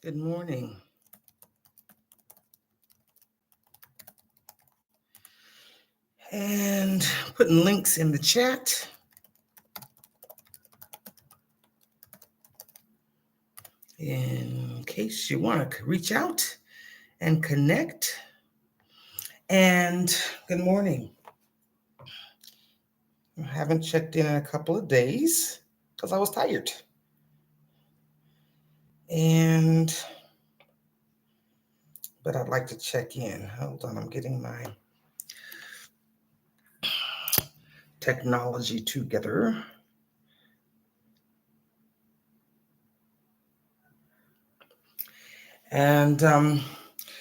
Good morning. And putting links in the chat. In case you want to reach out and connect. And good morning. I haven't checked in a couple of days because I was tired. But I'd like to check in. Hold on, I'm getting my technology together. And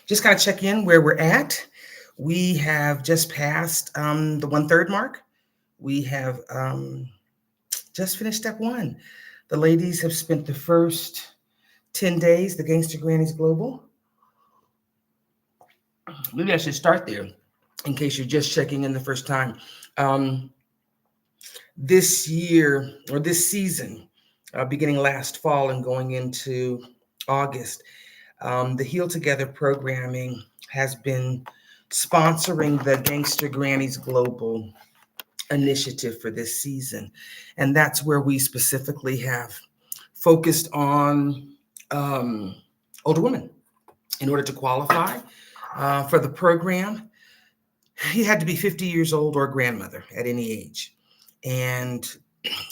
just kind of check in where we're at. We have just passed the 1/3 mark. We have just finished step one. The ladies have spent the first 10 days, the Gangsta Grannies Global. Maybe I should start there in case you're just checking in the first time. This year or this season, beginning last fall and going into August, the Heal Together programming has been sponsoring the Gangsta Grannies Global initiative for this season. And that's where we specifically have focused on older women. In order to qualify for the program, you had to be 50 years old or a grandmother at any age. And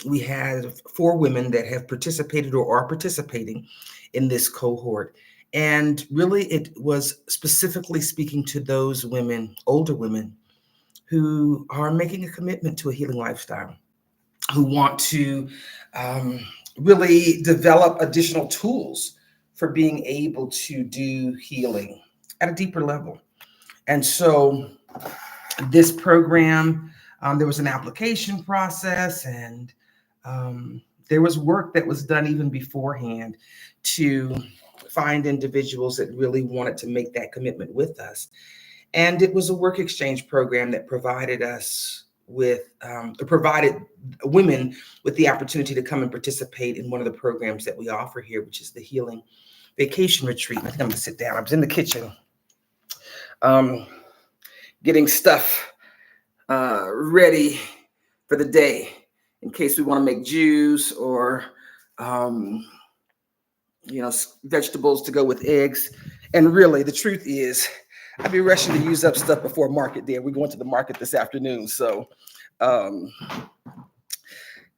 we had 4 women that have participated or are participating in this cohort. And really, it was specifically speaking to those women, older women, who are making a commitment to a healing lifestyle, who want to really develop additional tools for being able to do healing at a deeper level. And so this program, there was an application process, and there was work that was done even beforehand to find individuals that really wanted to make that commitment with us. And it was a work exchange program that provided us with, provided women with the opportunity to come and participate in one of the programs that we offer here, which is the Healing Vacation Retreat. I think I'm gonna sit down. I was in the kitchen getting stuff ready for the day in case we want to make juice or vegetables to go with eggs. And really, the truth is, I'd be rushing to use up stuff before market day. We're going to the market this afternoon. So,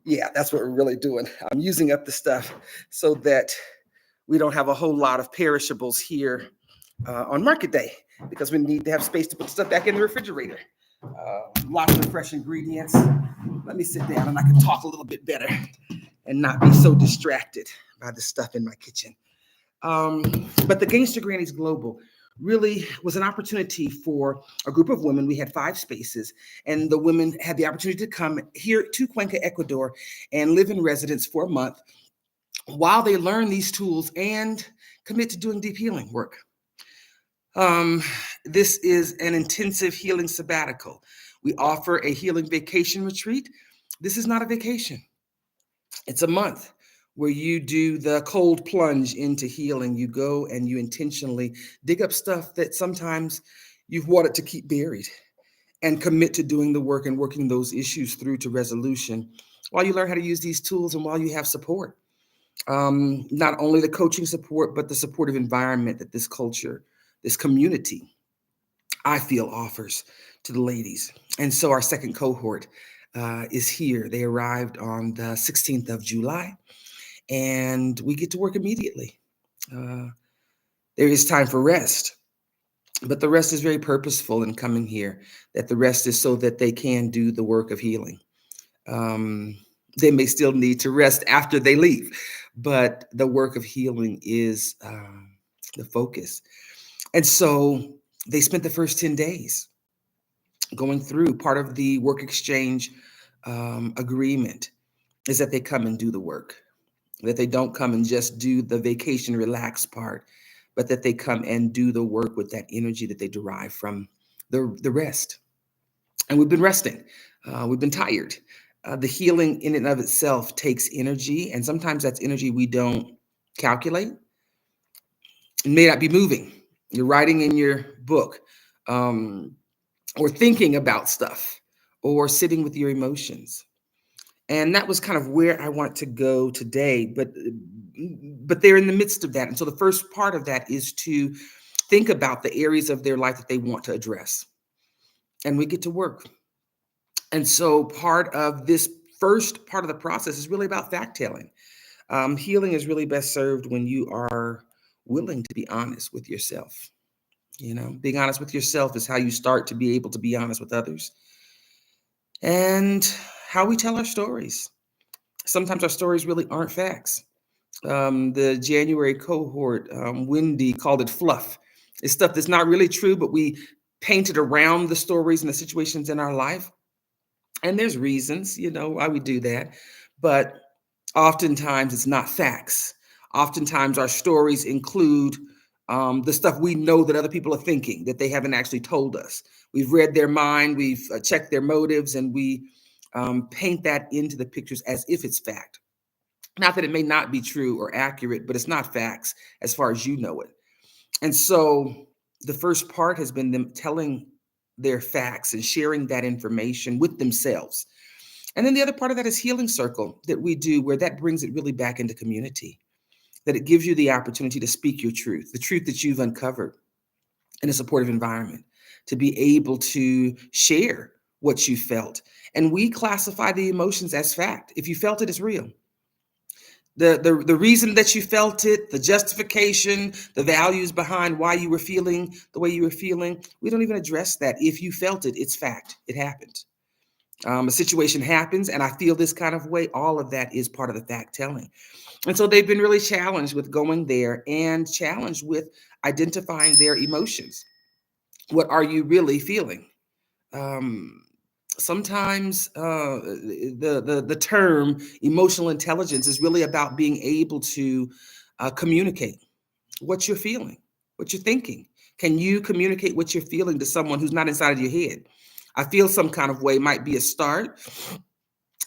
yeah, that's what we're really doing. I'm using up the stuff so that we don't have a whole lot of perishables here on market day, because we need to have space to put stuff back in the refrigerator. Lots of fresh ingredients. Let me sit down and I can talk a little bit better and not be so distracted by the stuff in my kitchen. But the Gangsta Grannies Global really was an opportunity for a group of women. We had 5 spaces, and the women had the opportunity to come here to Cuenca, Ecuador, and live in residence for a month while they learn these tools and commit to doing deep healing work. This is an intensive healing sabbatical. We offer a healing vacation retreat. This is not a vacation. It's a month where you do the cold plunge into healing. You go and you intentionally dig up stuff that sometimes you've wanted to keep buried, and commit to doing the work and working those issues through to resolution while you learn how to use these tools and while you have support. Not only the coaching support, but the supportive environment that this culture, this community, I feel offers to the ladies. And so our second cohort is here. They arrived on the 16th of July, and we get to work immediately. There is time for rest, but the rest is very purposeful in coming here, that the rest is so that they can do the work of healing. They may still need to rest after they leave, but the work of healing is the focus. And so they spent the first 10 days going through. Part of the work exchange agreement is that they come and do the work, that they don't come and just do the vacation relax part, but that they come and do the work with that energy that they derive from the rest. And we've been resting. We've been tired. The healing in and of itself takes energy, and sometimes that's energy we don't calculate. It may not be moving. You're writing in your book, um, or thinking about stuff, or sitting with your emotions. And that was kind of where I want to go today. But they're in the midst of that. And so the first part of that is to think about the areas of their life that they want to address. And we get to work. And so part of this first part of the process is really about fact telling. Healing is really best served when you are willing to be honest with yourself. Being honest with yourself is how you start to be able to be honest with others, and how we tell our stories. Sometimes our stories really aren't facts. The January cohort, Wendy called it fluff. It's stuff that's not really true, but we painted around the stories and the situations in our life. And there's reasons, why we do that. But oftentimes it's not facts. Oftentimes our stories include the stuff we know that other people are thinking that they haven't actually told us. We've read their mind, we've checked their motives, and we paint that into the pictures as if it's fact. Not that it may not be true or accurate, but it's not facts as far as you know it. And so the first part has been them telling their facts and sharing that information with themselves. And then the other part of that is healing circle that we do, where that brings it really back into community, that it gives you the opportunity to speak your truth, the truth that you've uncovered in a supportive environment, to be able to share what you felt. And we classify the emotions as fact. If you felt it, it's real. The reason that you felt it, the justification, the values behind why you were feeling the way you were feeling, we don't even address that. If you felt it, it's fact. It happened. A situation happens and I feel this kind of way. All of that is part of the fact telling. And so they've been really challenged with going there and challenged with identifying their emotions. What are you really feeling? Um, Sometimes the term emotional intelligence is really about being able to communicate what you're feeling, what you're thinking. Can you communicate what you're feeling to someone who's not inside of your head? I feel some kind of way might be a start,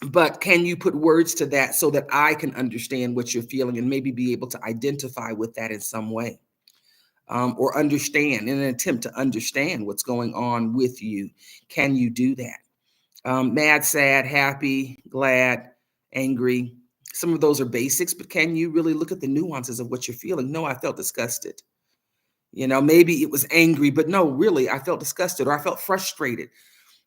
but can you put words to that so that I can understand what you're feeling and maybe be able to identify with that in some way? Or understand in an attempt to understand what's going on with you. Can you do that? Mad, sad, happy, glad, angry. Some of those are basics, but can you really look at the nuances of what you're feeling? No, I felt disgusted. Maybe it was angry, but no, really, I felt disgusted, or I felt frustrated,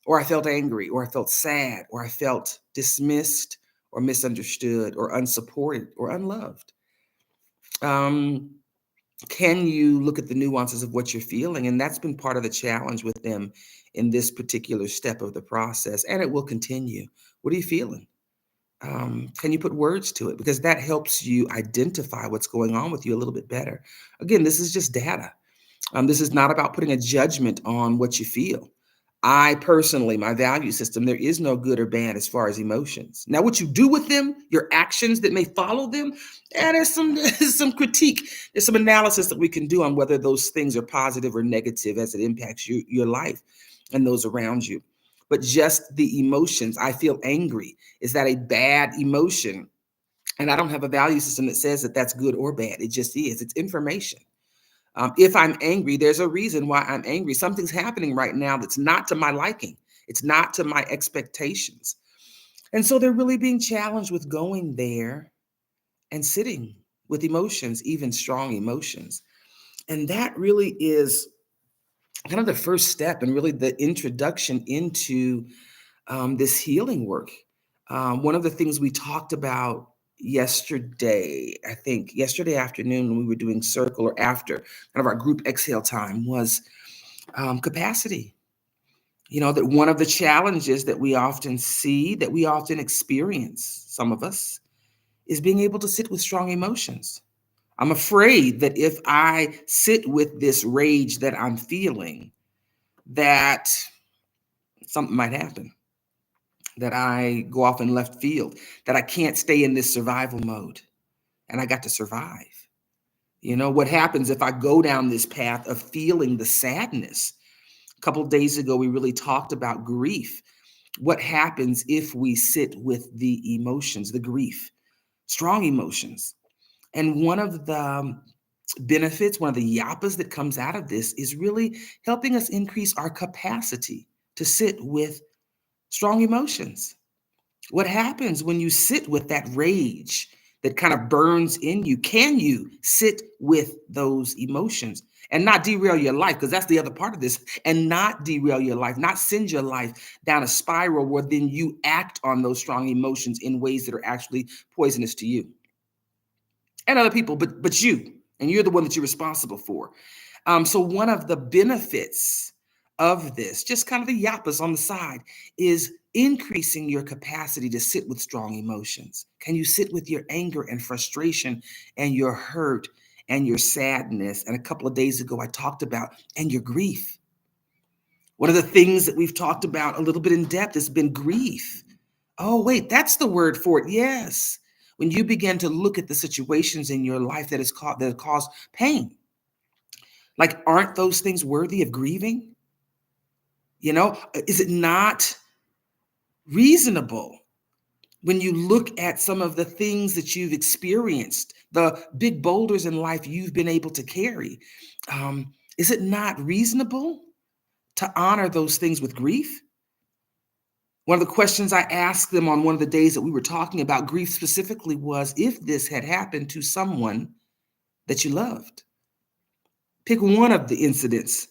or I felt angry, or I felt sad, or I felt dismissed, or misunderstood, or unsupported, or unloved. Um, can you look at the nuances of what you're feeling? And that's been part of the challenge with them in this particular step of the process, and it will continue. What are you feeling? Can you put words to it? Because that helps you identify what's going on with you a little bit better. Again, this is just data. This is not about putting a judgment on what you feel. I personally, my value system, there is no good or bad as far as emotions. Now, what you do with them, your actions that may follow them, and there's some critique. There's some analysis that we can do on whether those things are positive or negative as it impacts your life and those around you. But just the emotions, I feel angry. Is that a bad emotion? And I don't have a value system that says that that's good or bad. It just is. It's information. If I'm angry, there's a reason why I'm angry. Something's happening right now that's not to my liking. It's not to my expectations. And so they're really being challenged with going there and sitting with emotions, even strong emotions. And that really is kind of the first step and really the introduction into this healing work. One of the things we talked about yesterday, I think yesterday afternoon when we were doing circle or after kind of our group exhale time was capacity. That one of the challenges that we often see, that we often experience, some of us, is being able to sit with strong emotions. I'm afraid that if I sit with this rage that I'm feeling, that something might happen, that I go off in left field, that I can't stay in this survival mode and I got to survive. What happens if I go down this path of feeling the sadness? A couple of days ago, we really talked about grief. What happens if we sit with the emotions, the grief, strong emotions? And one of the benefits, one of the yappas that comes out of this is really helping us increase our capacity to sit with strong emotions. What happens when you sit with that rage that kind of burns in you? Can you sit with those emotions and not derail your life? Because that's the other part of this, and not derail your life, not send your life down a spiral where then you act on those strong emotions in ways that are actually poisonous to you and other people, but you, and you're the one that you're responsible for. So one of the benefits of this, just kind of the yappas on the side, is increasing your capacity to sit with strong emotions. Can you sit with your anger and frustration and your hurt and your sadness? And a couple of days ago, I talked about, and your grief. One of the things that we've talked about a little bit in depth has been grief. Oh, wait, that's the word for it. Yes. When you begin to look at the situations in your life that have caused pain, like, aren't those things worthy of grieving? Is it not reasonable when you look at some of the things that you've experienced, the big boulders in life you've been able to carry? Is it not reasonable to honor those things with grief? One of the questions I asked them on one of the days that we were talking about grief specifically was, if this had happened to someone that you loved, pick one of the incidents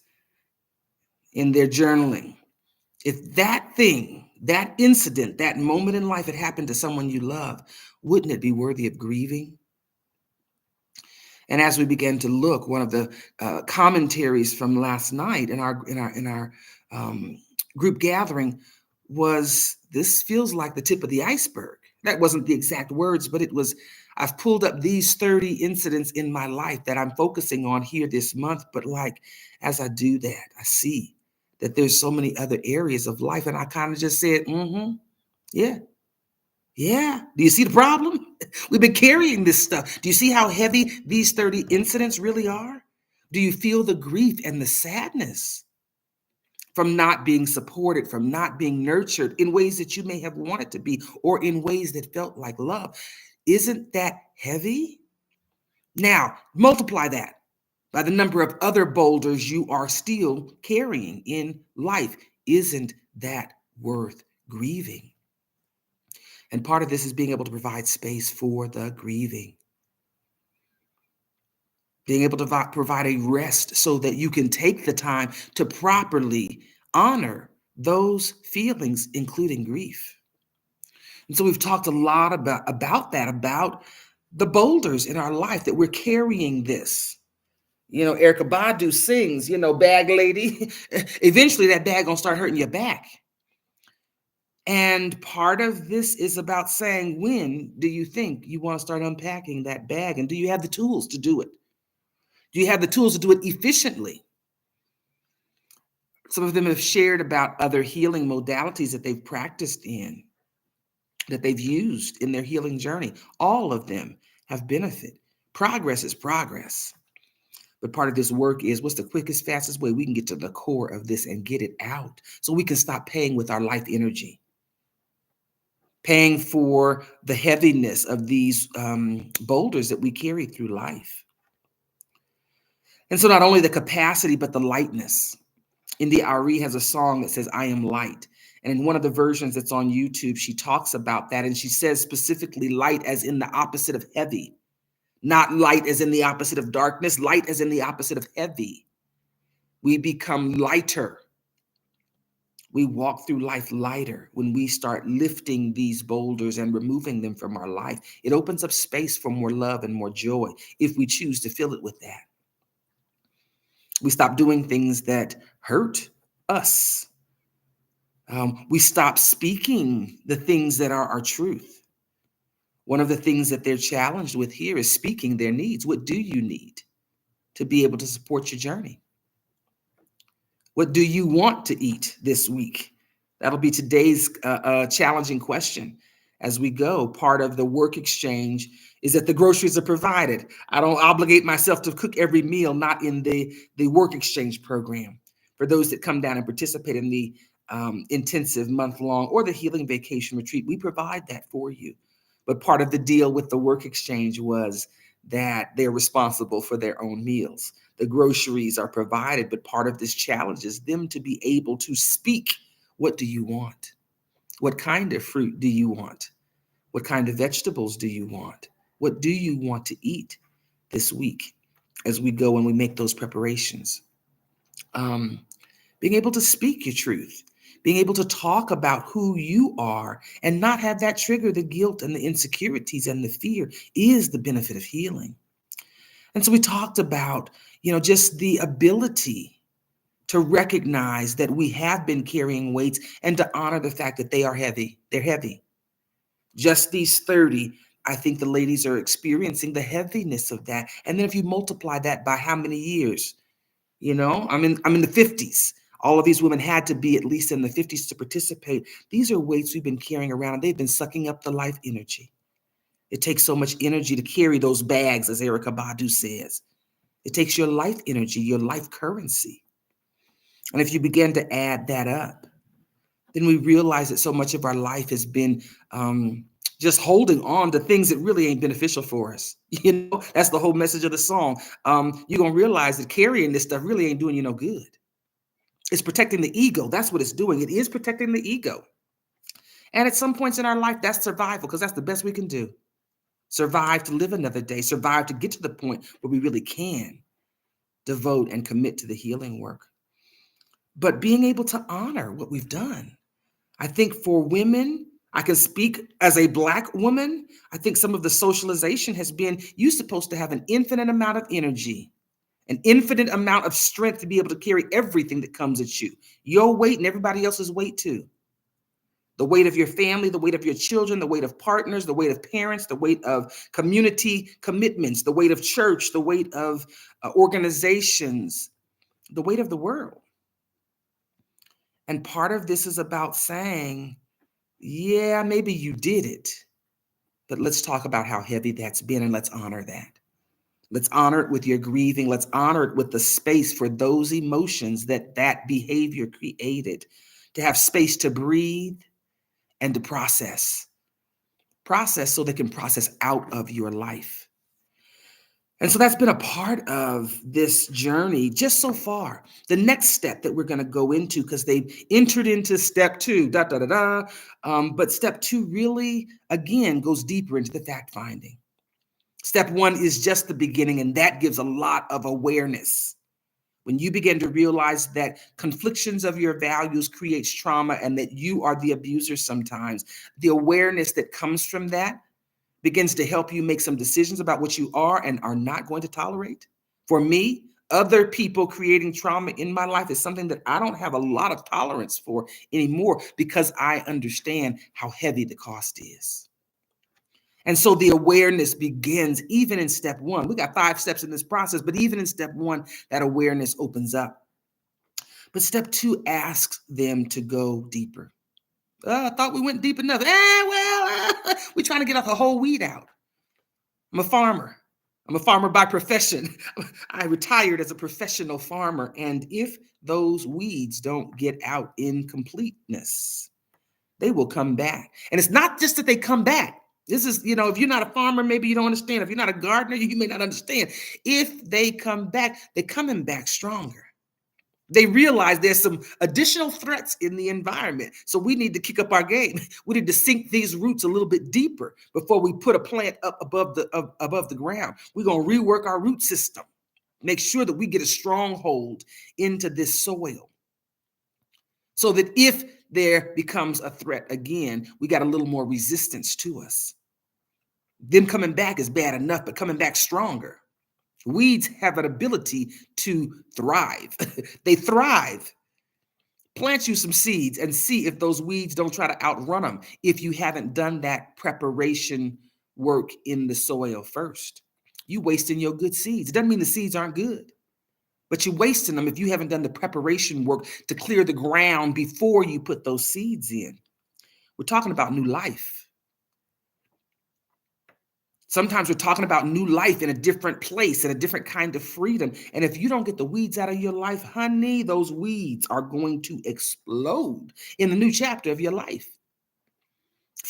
in their journaling. If that thing, that incident, that moment in life had happened to someone you love, wouldn't it be worthy of grieving? And as we began to look, one of the commentaries from last night in our group gathering was, this feels like the tip of the iceberg. That wasn't the exact words, but it was, I've pulled up these 30 incidents in my life that I'm focusing on here this month. But like, as I do that, I see that there's so many other areas of life. And I kind of just said, yeah. Yeah. Do you see the problem? We've been carrying this stuff. Do you see how heavy these 30 incidents really are? Do you feel the grief and the sadness from not being supported, from not being nurtured in ways that you may have wanted to be, or in ways that felt like love? Isn't that heavy? Now, multiply that by the number of other boulders you are still carrying in life. Isn't that worth grieving? And part of this is being able to provide space for the grieving, being able to provide a rest so that you can take the time to properly honor those feelings, including grief. And so we've talked a lot about that, about the boulders in our life that we're carrying this. Erykah Badu sings, bag lady. Eventually that bag gonna start hurting your back. And part of this is about saying, when do you think you want to start unpacking that bag? And do you have the tools to do it? Do you have the tools to do it efficiently? Some of them have shared about other healing modalities that they've practiced in, that they've used in their healing journey. All of them have benefit. Progress is progress. But part of this work is, what's the quickest, fastest way we can get to the core of this and get it out so we can stop paying with our life energy, paying for the heaviness of these boulders that we carry through life. And so not only the capacity, but the lightness. India Ari has a song that says, I am light. And in one of the versions that's on YouTube, she talks about that. And she says specifically light as in the opposite of heavy, not light as in the opposite of darkness, light as in the opposite of heavy. We become lighter. We walk through life lighter when we start lifting these boulders and removing them from our life. It opens up space for more love and more joy if we choose to fill it with that. We stop doing things that hurt us. We stop speaking the things that are our truth. One of the things that they're challenged with here is speaking their needs. What do you need to be able to support your journey? What do you want to eat this week? That'll be today's challenging question as we go. Part of the work exchange is that the groceries are provided. I don't obligate myself to cook every meal, not in the work exchange program. For those that come down and participate in the intensive month-long or the healing vacation retreat, we provide that for you. But part of the deal with the work exchange was that they're responsible for their own meals. The groceries are provided, but part of this challenge is them to be able to speak. What do you want? What kind of fruit do you want? What kind of vegetables do you want? What do you want to eat this week as we go and we make those preparations? Being able to speak your truth, being able to talk about who you are and not have that trigger the guilt and the insecurities and the fear is the benefit of healing. And so we talked about, just the ability to recognize that we have been carrying weights and to honor the fact that they are heavy. They're heavy. Just these 30, I think the ladies are experiencing the heaviness of that. And then if you multiply that by how many years, I'm in the 50s. All of these women had to be at least in the 50s to participate. These are weights we've been carrying around, and they've been sucking up the life energy. It takes so much energy to carry those bags, as Erykah Badu says. It takes your life energy, your life currency. And if you begin to add that up, then we realize that so much of our life has been just holding on to things that really ain't beneficial for us. That's the whole message of the song. You're going to realize that carrying this stuff really ain't doing you no good. It's protecting the ego. That's what it's doing. It is protecting the ego. And at some points in our life, that's survival, because that's the best we can do. Survive to live another day, survive to get to the point where we really can devote and commit to the healing work. But being able to honor what we've done. I think for women, I can speak as a Black woman. I think some of the socialization has been, you're supposed to have an infinite amount of energy, an infinite amount of strength to be able to carry everything that comes at you. Your weight and everybody else's weight too. The weight of your family, the weight of your children, the weight of partners, the weight of parents, the weight of community commitments, the weight of church, the weight of organizations, the weight of the world. And part of this is about saying, yeah, maybe you did it, but let's talk about how heavy that's been and let's honor that. Let's honor it with your grieving. Let's honor it with the space for those emotions that behavior created, to have space to breathe and to process so they can process out of your life. And so that's been a part of this journey just so far. The next step that we're going to go into, because they've entered into step 2, but step 2 really, again, goes deeper into the fact finding. Step 1 is just the beginning, and that gives a lot of awareness. When you begin to realize that conflictions of your values creates trauma and that you are the abuser sometimes, the awareness that comes from that begins to help you make some decisions about what you are and are not going to tolerate. For me, other people creating trauma in my life is something that I don't have a lot of tolerance for anymore, because I understand how heavy the cost is. And so the awareness begins even in step 1. We got 5 steps in this process, but even in step 1, that awareness opens up. But step 2 asks them to go deeper. I thought we went deep enough. We're trying to get the whole weed out. I'm a farmer. I'm a farmer by profession. I retired as a professional farmer. And if those weeds don't get out in completeness, they will come back. And it's not just that they come back. This is, if you're not a farmer, maybe you don't understand. If you're not a gardener, you may not understand. If they come back, they're coming back stronger. They realize there's some additional threats in the environment. So we need to kick up our game. We need to sink these roots a little bit deeper before we put a plant up above the ground. We're going to rework our root system. Make sure that we get a stronghold into this soil, so that if there becomes a threat again, we got a little more resistance to us. Them coming back is bad enough, but coming back stronger. Weeds have an ability to thrive. They thrive. Plant you some seeds and see if those weeds don't try to outrun them if you haven't done that preparation work in the soil first. You wasting your good seeds. It doesn't mean the seeds aren't good, but you're wasting them if you haven't done the preparation work to clear the ground before you put those seeds in. We're talking about new life. Sometimes we're talking about new life in a different place, in a different kind of freedom. And if you don't get the weeds out of your life, honey, those weeds are going to explode in the new chapter of your life.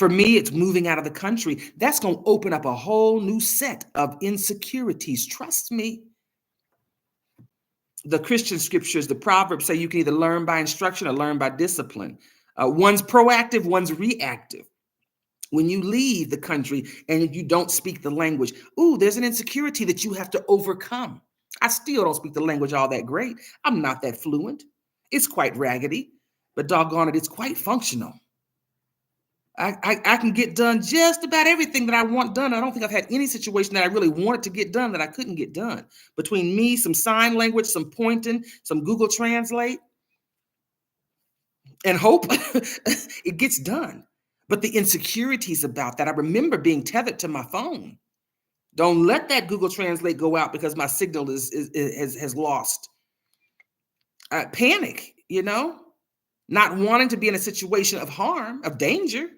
For me, it's moving out of the country. That's going to open up a whole new set of insecurities. Trust me. The Christian scriptures, the Proverbs say you can either learn by instruction or learn by discipline. One's proactive, one's reactive. When you leave the country and you don't speak the language, there's an insecurity that you have to overcome. I still don't speak the language all that great. I'm not that fluent. It's quite raggedy, but doggone it, it's quite functional. I can get done just about everything that I want done. I don't think I've had any situation that I really wanted to get done that I couldn't get done. Between me, some sign language, some pointing, some Google Translate, and hope, it gets done. But the insecurities about that, I remember being tethered to my phone. Don't let that Google Translate go out because my signal has lost. Panic, not wanting to be in a situation of harm, of danger.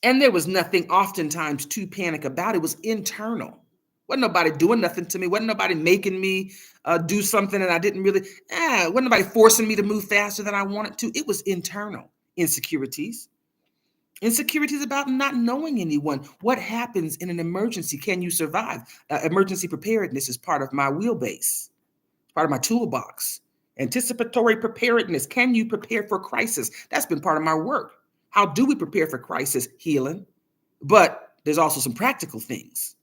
And there was nothing oftentimes to panic about. It was internal. Wasn't nobody doing nothing to me. Wasn't nobody making me do something and I didn't really, wasn't nobody forcing me to move faster than I wanted to. It was internal insecurities. Insecurities about not knowing anyone. What happens in an emergency? Can you survive? Emergency preparedness is part of my wheelbase, part of my toolbox. Anticipatory preparedness. Can you prepare for crisis? That's been part of my work. How do we prepare for crisis? Healing. But there's also some practical things.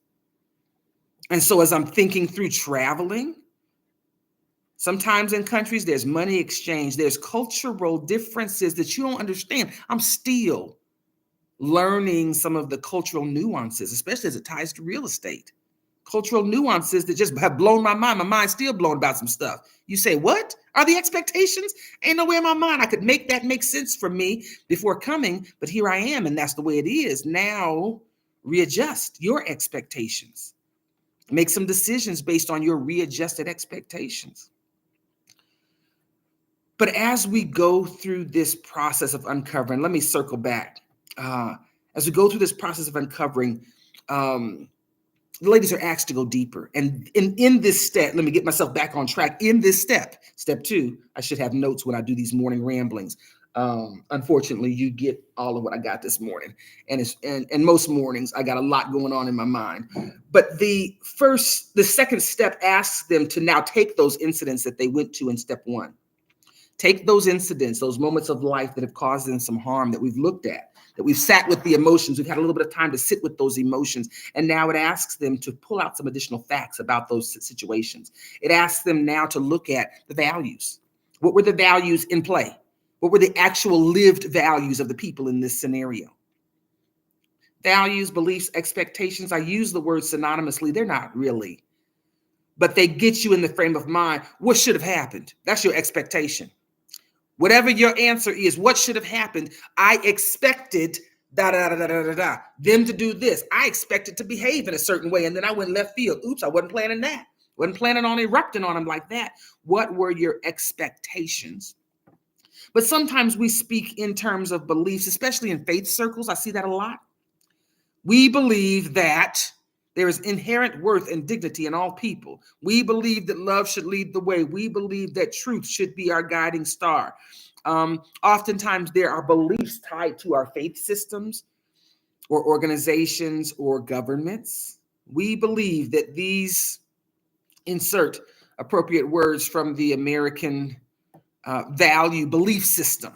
And so as I'm thinking through traveling, sometimes in countries, there's money exchange. There's cultural differences that you don't understand. I'm still learning some of the cultural nuances, especially as it ties to real estate. Cultural nuances that just have blown my mind. My mind's still blown about some stuff. You say, what are the expectations? Ain't no way in my mind I could make that make sense for me before coming, but here I am, and that's the way it is. Now, readjust your expectations. Make some decisions based on your readjusted expectations. But as we go through this process of uncovering, let me circle back. As we go through this process of uncovering, the ladies are asked to go deeper. And in this step, let me get myself back on track. In this step 2, I should have notes when I do these morning ramblings. Unfortunately, you get all of what I got this morning. And most mornings, I got a lot going on in my mind. But the second step asks them to now take those incidents that they went to in step 1. Take those incidents, those moments of life that have caused them some harm that we've looked at, that we've sat with the emotions. We've had a little bit of time to sit with those emotions. And now it asks them to pull out some additional facts about those situations. It asks them now to look at the values. What were the values in play? What were the actual lived values of the people in this scenario? Values, beliefs, expectations. I use the word synonymously. They're not really. But they get you in the frame of mind. What should have happened? That's your expectation. Whatever your answer is, what should have happened? I expected them to do this. I expected to behave in a certain way, and then I went left field. Oops, I wasn't planning that. Wasn't planning on erupting on them like that. What were your expectations? But sometimes we speak in terms of beliefs, especially in faith circles. I see that a lot. We believe that there is inherent worth and dignity in all people. We believe that love should lead the way. We believe that truth should be our guiding star. Oftentimes there are beliefs tied to our faith systems or organizations or governments. We believe that these, insert appropriate words from the American value belief system.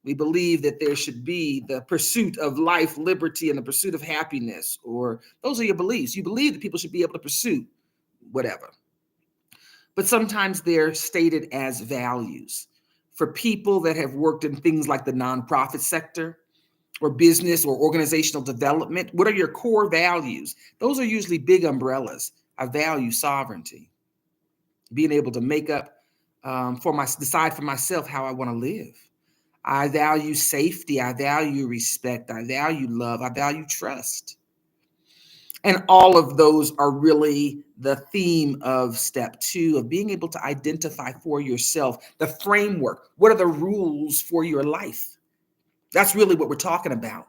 We believe that there should be the pursuit of life, liberty, and the pursuit of happiness, or those are your beliefs. You believe that people should be able to pursue whatever. But sometimes they're stated as values. For people that have worked in things like the nonprofit sector or business or organizational development, what are your core values? Those are usually big umbrellas. I value sovereignty, being able to make up decide for myself how I want to live. I value safety. I value respect. I value love. I value trust. And all of those are really the theme of step 2 of being able to identify for yourself the framework. What are the rules for your life? That's really what we're talking about.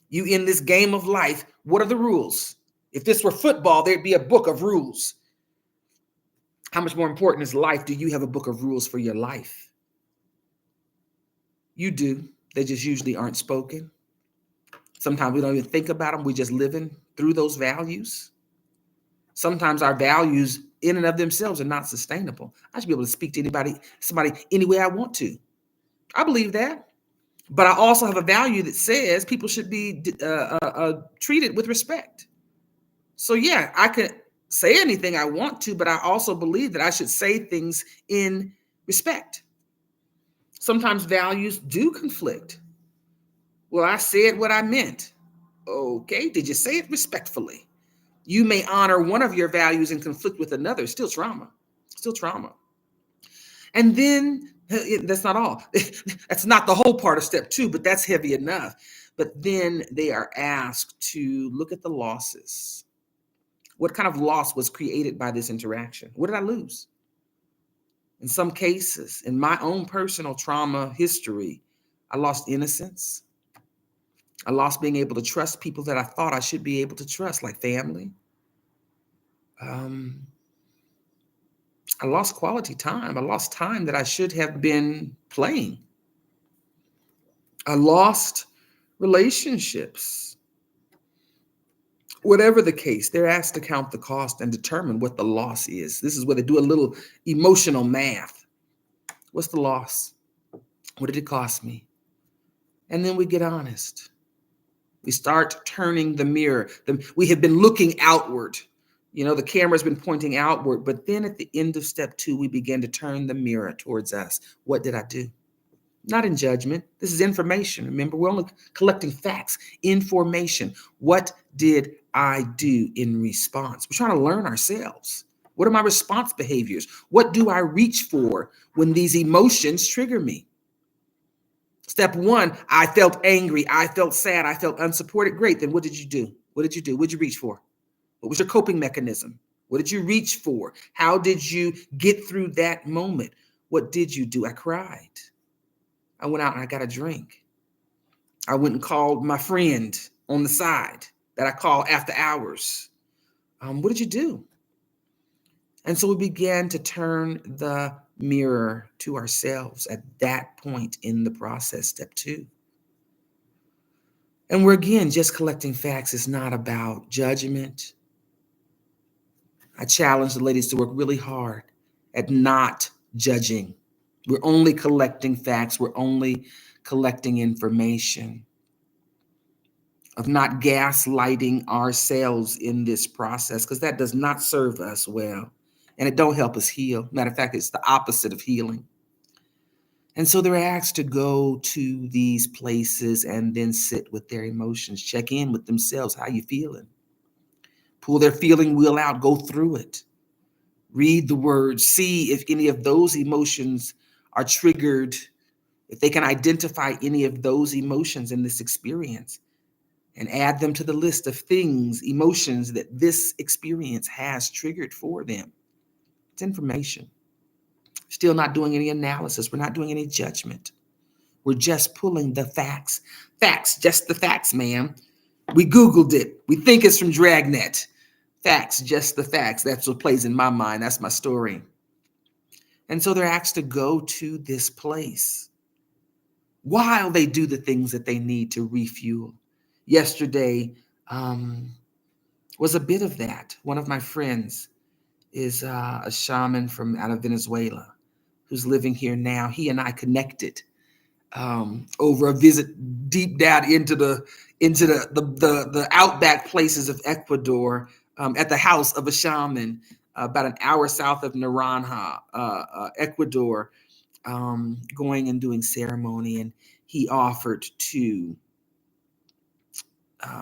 You in this game of life, what are the rules? If this were football, there'd be a book of rules. How much more important is life? Do you have a book of rules for your life? You do. They just usually aren't spoken. Sometimes we don't even think about them. We're just living through those values. Sometimes our values in and of themselves are not sustainable. I should be able to speak to somebody any way I want to. I believe that. But I also have a value that says people should be treated with respect. So yeah, I could say anything I want to, but I also believe that I should say things in respect. Sometimes values do conflict. Well, I said what I meant. Okay, did you say it respectfully? You may honor one of your values and conflict with another. Still trauma. Still trauma. And then that's not all. That's not the whole part of step 2, but that's heavy enough. But then they are asked to look at the losses. What kind of loss was created by this interaction? What did I lose? In some cases, in my own personal trauma history, I lost innocence. I lost being able to trust people that I thought I should be able to trust, like family. I lost quality time. I lost time that I should have been playing. I lost relationships. Whatever the case, they're asked to count the cost and determine what the loss is. This is where they do a little emotional math. What's the loss? What did it cost me? And then we get honest. We start turning the mirror. We have been looking outward. The camera's been pointing outward. But then at the end of step 2, we begin to turn the mirror towards us. What did I do? Not in judgment. This is information. Remember, we're only collecting facts, information. What did I do in response? We're trying to learn ourselves. What are my response behaviors? What do I reach for when these emotions trigger me? Step 1, I felt angry. I felt sad. I felt unsupported. Great. Then what did you do? What did you do? What did you reach for? What was your coping mechanism? What did you reach for? How did you get through that moment? What did you do? I cried. I went out and I got a drink. I went and called my friend on the side that I call after hours. What did you do? And so we began to turn the mirror to ourselves at that point in the process, step 2. And we're again just collecting facts. It's not about judgment. I challenge the ladies to work really hard at not judging. We're only collecting facts. We're only collecting information, of not gaslighting ourselves in this process, because that does not serve us well. And it don't help us heal. Matter of fact, it's the opposite of healing. And so they're asked to go to these places and then sit with their emotions, check in with themselves. How you feeling? Pull their feeling wheel out, go through it. Read the words, see if any of those emotions are triggered, if they can identify any of those emotions in this experience, and add them to the list of things, emotions that this experience has triggered for them. It's information. Still not doing any analysis. We're not doing any judgment. We're just pulling the facts. Facts, just the facts, ma'am. We Googled it. We think it's from Dragnet. Facts, just the facts. That's what plays in my mind. That's my story. And so they're asked to go to this place while they do the things that they need to refuel. Yesterday was a bit of that. One of my friends is a shaman from out of Venezuela who's living here now. He and I connected over a visit deep down into the outback places of Ecuador, at the house of a shaman about an hour south of Naranja, Ecuador, going and doing ceremony. And he offered to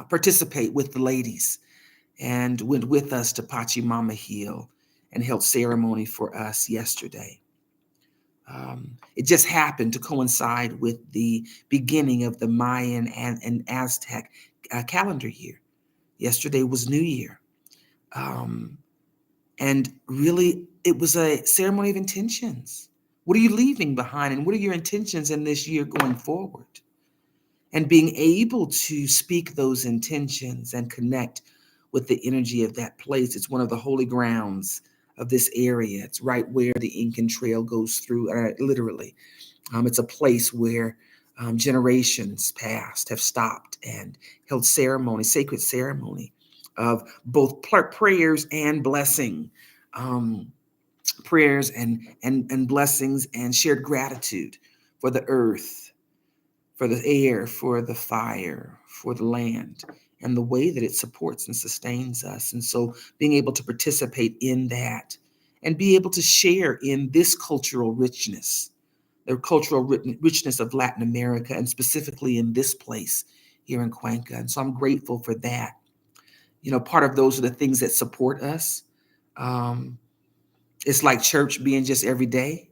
participate with the ladies and went with us to Pachamama Hill and held ceremony for us yesterday. It just happened to coincide with the beginning of the Mayan and Aztec calendar year. Yesterday was New Year. And really, it was a ceremony of intentions. What are you leaving behind? And what are your intentions in this year going forward? And being able to speak those intentions and connect with the energy of that place. It's one of the holy grounds of this area. It's right where the Incan Trail goes through, literally. It's a place where generations past have stopped and held ceremony, sacred ceremony of both prayers and blessing, prayers and blessings, and shared gratitude for the earth, for the air, for the fire, for the land, and the way that it supports and sustains us. And so being able to participate in that and be able to share in this cultural richness, the cultural richness of Latin America, and specifically in this place here in Cuenca. And so I'm grateful for that. Part of those are the things that support us. It's like church being just every day,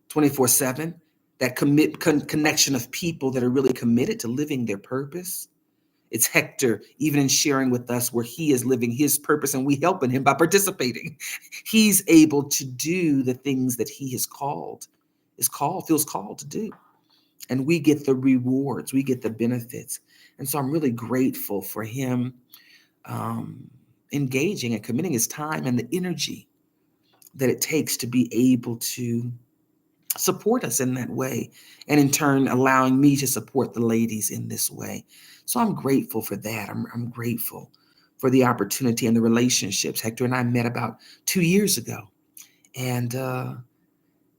24/7, that connection of people that are really committed to living their purpose. It's Hector, even in sharing with us where he is living his purpose and we helping him by participating. He's able to do the things that he feels called to do. And we get the rewards, we get the benefits. And so I'm really grateful for him engaging and committing his time and the energy that it takes to be able to support us in that way, and in turn allowing me to support the ladies in this way. So I'm grateful for that. I'm grateful for the opportunity and the relationships. Hector and I met about 2 years ago, and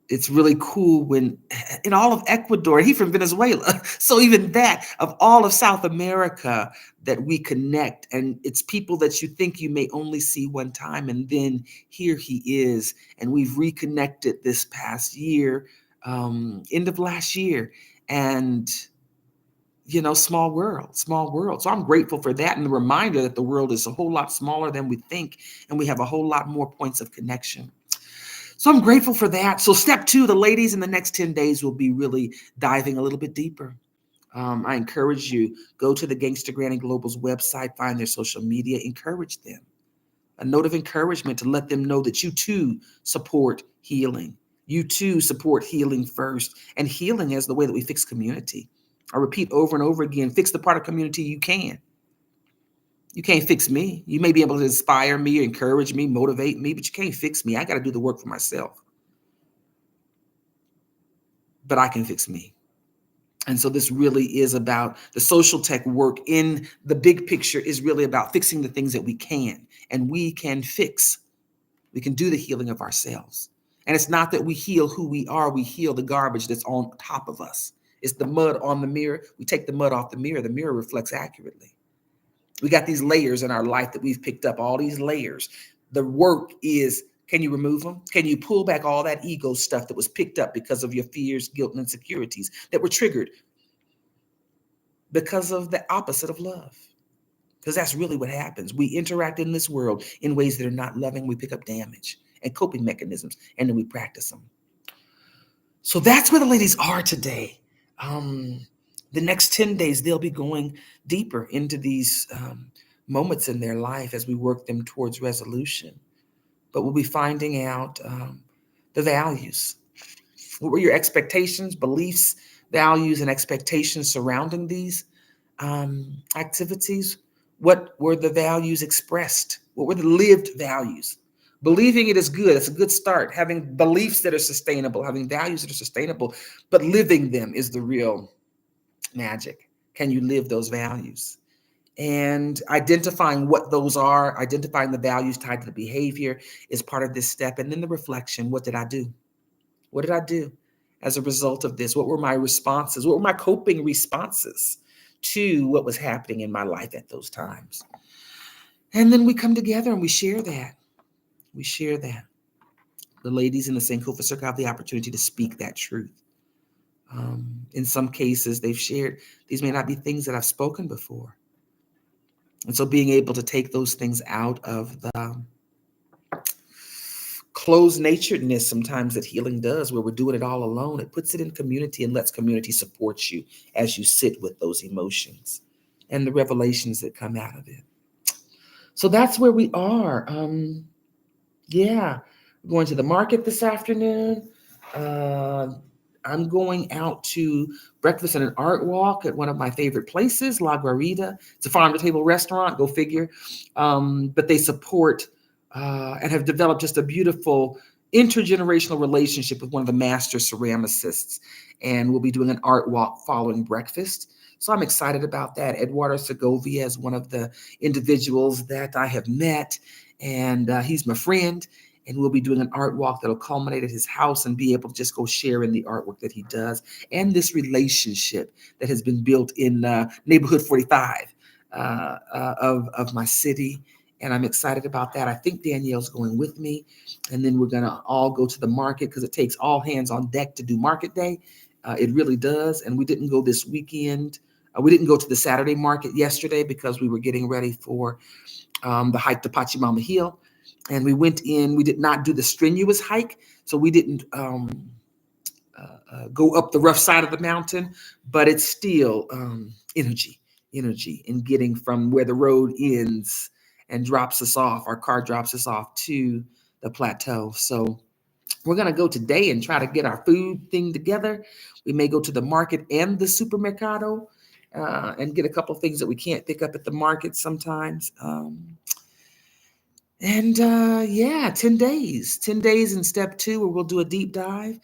it's really cool when in all of Ecuador, he's from Venezuela, so even that, of all of South America, that we connect, and it's people that you think you may only see one time, and then here he is, and we've reconnected this past year, end of last year, and small world. So I'm grateful for that, and the reminder that the world is a whole lot smaller than we think, and we have a whole lot more points of connection. So I'm grateful for that. So step 2, the ladies in the next 10 days will be really diving a little bit deeper. I encourage you, go to the Gangsta Granny Global's website, find their social media, encourage them. A note of encouragement to let them know that you too support healing. You too support healing first, and healing is the way that we fix community. I repeat over and over again, fix the part of community you can. You can't fix me. You may be able to inspire me, encourage me, motivate me, but you can't fix me. I got to do the work for myself. But I can fix me. And so this really is about the social tech work in the big picture is really about fixing the things that we can, and we can fix. We can do the healing of ourselves. And it's not that we heal who we are. We heal the garbage that's on top of us. It's the mud on the mirror. We take the mud off the mirror reflects accurately. We got these layers in our life that we've picked up, all these layers. The work is, can you remove them? Can you pull back all that ego stuff that was picked up because of your fears, guilt, and insecurities that were triggered because of the opposite of love? Because that's really what happens. We interact in this world in ways that are not loving. We pick up damage and coping mechanisms, and then we practice them. So that's where the ladies are today. The next 10 days, they'll be going deeper into these moments in their life as we work them towards resolution. But we'll be finding out the values. What were your expectations, beliefs, values, and expectations surrounding these activities? What were the values expressed? What were the lived values? Believing it is good. It's a good start. Having beliefs that are sustainable, having values that are sustainable, but living them is the real magic. Can you live those values? And identifying what those are, identifying the values tied to the behavior is part of this step. And then the reflection, what did I do? What did I do as a result of this? What were my responses? What were my coping responses to what was happening in my life at those times? And then we come together and we share that. We share that. The ladies in the Sankofa Circle have the opportunity to speak that truth. In some cases, they've shared, these may not be things that I've spoken before. And so being able to take those things out of the closed-naturedness sometimes that healing does, where we're doing it all alone, it puts it in community and lets community support you as you sit with those emotions and the revelations that come out of it. So that's where we are. We're going to the market this afternoon. I'm going out to breakfast and an art walk at one of my favorite places, La Guarida. It's a farm-to-table restaurant, go figure. But they support and have developed just a beautiful intergenerational relationship with one of the master ceramicists, and we'll be doing an art walk following breakfast. So I'm excited about that. Eduardo Segovia is one of the individuals that I have met, and he's my friend. And we'll be doing an art walk that'll culminate at his house and be able to just go share in the artwork that he does and this relationship that has been built in neighborhood 45 of my city. And I'm excited about that. I think Danielle's going with me. And then we're going to all go to the market because it takes all hands on deck to do market day. It really does. And we didn't go this weekend. We didn't go to the Saturday market yesterday because we were getting ready for the hike to Pachamama Hill. And we went in. We did not do the strenuous hike. So we didn't go up the rough side of the mountain, but it's still energy in getting from where the road ends and drops us off. Our car drops us off to the plateau. So we're going to go today and try to get our food thing together. We may go to the market and the supermercado and get a couple of things that we can't pick up at the market sometimes. 10 days in step 2, where we'll do a deep dive.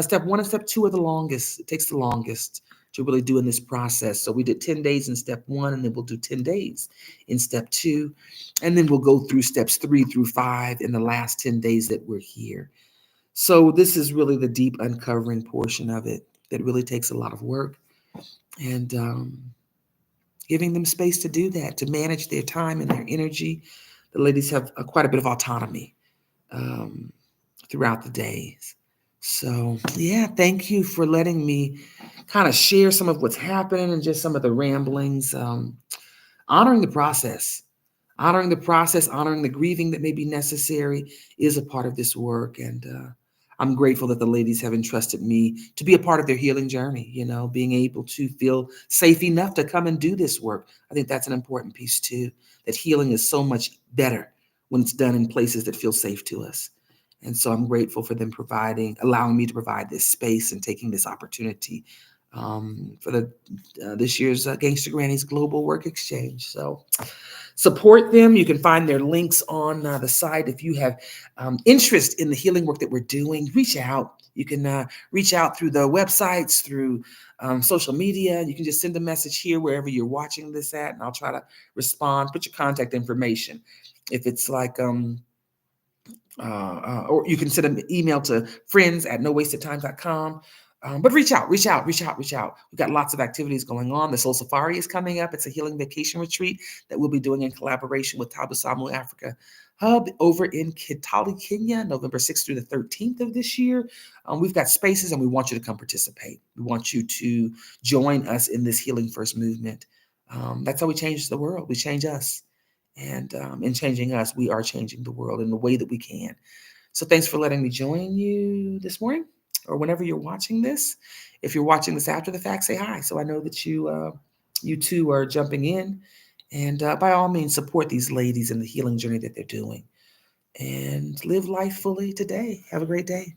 Step 1 and step 2 are the longest. It takes the longest to really do in this process. So we did 10 days in step 1, and then we'll do 10 days in step 2. And then we'll go through steps 3 through 5 in the last 10 days that we're here. So this is really the deep uncovering portion of it that really takes a lot of work, and giving them space to do that, to manage their time and their energy. The ladies have quite a bit of autonomy throughout the days. So, yeah, thank you for letting me kind of share some of what's happening and just some of the ramblings. Honoring the process, honoring the grieving that may be necessary is a part of this work. And I'm grateful that the ladies have entrusted me to be a part of their healing journey, being able to feel safe enough to come and do this work. I think that's an important piece too, that healing is so much better when it's done in places that feel safe to us. And so I'm grateful for them allowing me to provide this space and taking this opportunity for this year's Gangsta Grannies Global Work Exchange. So support them. You can find their links on the site. If you have interest in the healing work that we're doing, reach out. You can reach out through the websites, through social media. You can just send a message here wherever you're watching this at, and I'll try to respond. Put your contact information. If it's like, or you can send an email to friends@nowastedtime.com. But reach out. We've got lots of activities going on. The Soul Safari is coming up. It's a healing vacation retreat that we'll be doing in collaboration with Tabasamu Africa Hub over in Kitale, Kenya, November 6th through the 13th of this year. We've got spaces, and we want you to come participate. We want you to join us in this Healing First movement. That's how we change the world. We change us. And in changing us, we are changing the world in the way that we can. So thanks for letting me join you this morning, or whenever you're watching this. If you're watching this after the fact, say hi, so I know that you too are jumping in. And by all means, support these ladies in the healing journey that they're doing. And live life fully today. Have a great day.